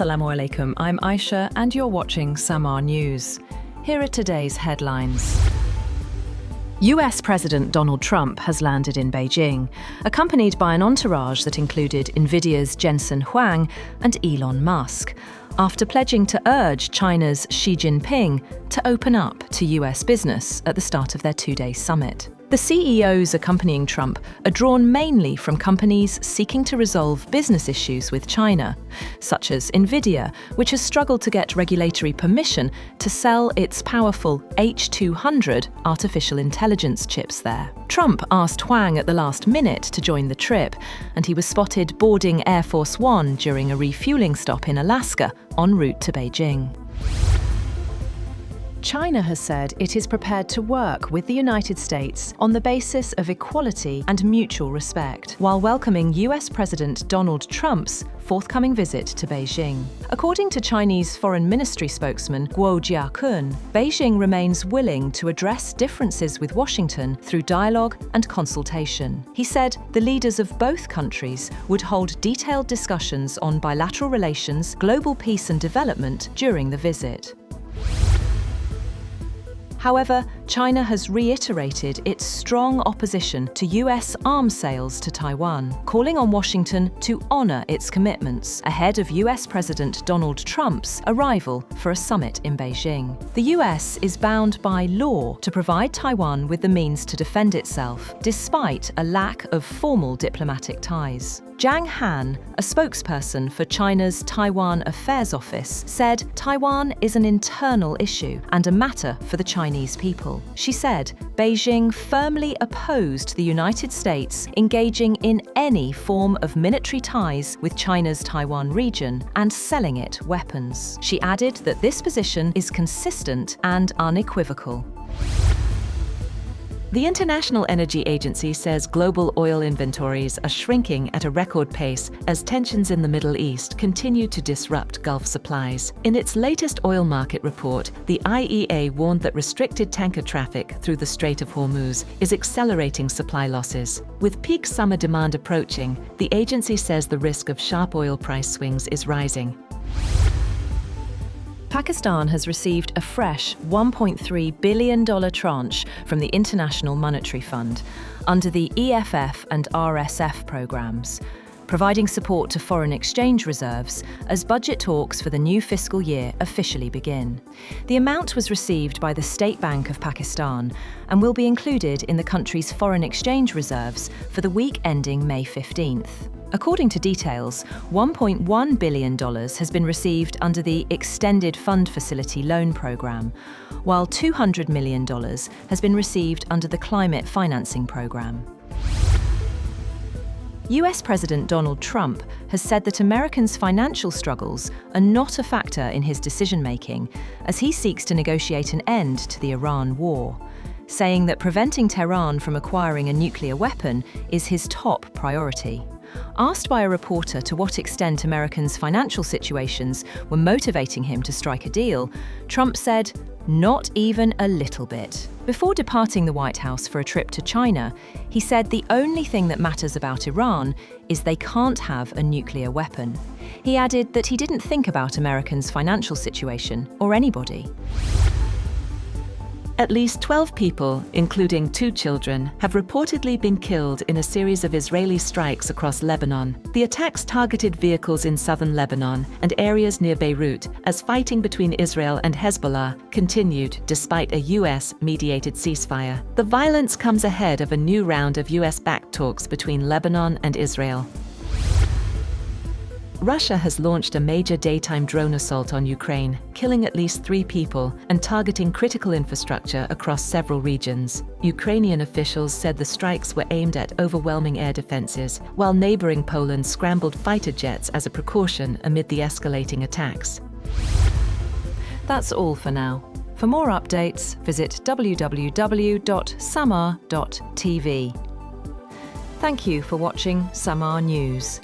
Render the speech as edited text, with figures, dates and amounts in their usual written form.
Assalamu alaikum, I'm Aisha and you're watching SAMAA News. Here are today's headlines. US President Donald Trump has landed in Beijing, accompanied by an entourage that included Nvidia's Jensen Huang and Elon Musk, after pledging to urge China's Xi Jinping to open up to US business at the start of their two-day summit. The CEOs accompanying Trump are drawn mainly from companies seeking to resolve business issues with China, such as Nvidia, which has struggled to get regulatory permission to sell its powerful H200 artificial intelligence chips there. Trump asked Huang at the last minute to join the trip, and he was spotted boarding Air Force One during a refueling stop in Alaska en route to Beijing. China has said it is prepared to work with the United States on the basis of equality and mutual respect, while welcoming US President Donald Trump's forthcoming visit to Beijing. According to Chinese Foreign Ministry spokesman Guo Jiakun, Beijing remains willing to address differences with Washington through dialogue and consultation. He said the leaders of both countries would hold detailed discussions on bilateral relations, global peace and development during the visit. However, China has reiterated its strong opposition to US arms sales to Taiwan, calling on Washington to honor its commitments ahead of US President Donald Trump's arrival for a summit in Beijing. The US is bound by law to provide Taiwan with the means to defend itself, despite a lack of formal diplomatic ties. Zhang Han, a spokesperson for China's Taiwan Affairs Office, said Taiwan is an internal issue and a matter for the Chinese people. She said Beijing firmly opposed the United States engaging in any form of military ties with China's Taiwan region and selling it weapons. She added that this position is consistent and unequivocal. The International Energy Agency says global oil inventories are shrinking at a record pace as tensions in the Middle East continue to disrupt Gulf supplies. In its latest oil market report, the IEA warned that restricted tanker traffic through the Strait of Hormuz is accelerating supply losses. With peak summer demand approaching, the agency says the risk of sharp oil price swings is rising. Pakistan has received a fresh $1.3 billion tranche from the International Monetary Fund under the EFF and RSF programs, providing support to foreign exchange reserves as budget talks for the new fiscal year officially begin. The amount was received by the State Bank of Pakistan and will be included in the country's foreign exchange reserves for the week ending May 15th. According to details, $1.1 billion has been received under the Extended Fund Facility Loan Programme, while $200 million has been received under the Climate Financing Programme. US President Donald Trump has said that Americans' financial struggles are not a factor in his decision-making as he seeks to negotiate an end to the Iran war, saying that preventing Tehran from acquiring a nuclear weapon is his top priority. Asked by a reporter to what extent Americans' financial situations were motivating him to strike a deal, Trump said, "Not even a little bit." Before departing the White House for a trip to China, he said the only thing that matters about Iran is they can't have a nuclear weapon. He added that he didn't think about Americans' financial situation or anybody. At least 12 people, including 2 children, have reportedly been killed in a series of Israeli strikes across Lebanon. The attacks targeted vehicles in southern Lebanon and areas near Beirut as fighting between Israel and Hezbollah continued despite a US-mediated ceasefire. The violence comes ahead of a new round of US-backed talks between Lebanon and Israel. Russia has launched a major daytime drone assault on Ukraine, killing at least 3 people and targeting critical infrastructure across several regions. Ukrainian officials said the strikes were aimed at overwhelming air defenses, while neighboring Poland scrambled fighter jets as a precaution amid the escalating attacks. That's all for now. For more updates, visit www.samaa.tv. Thank you for watching SAMAA News.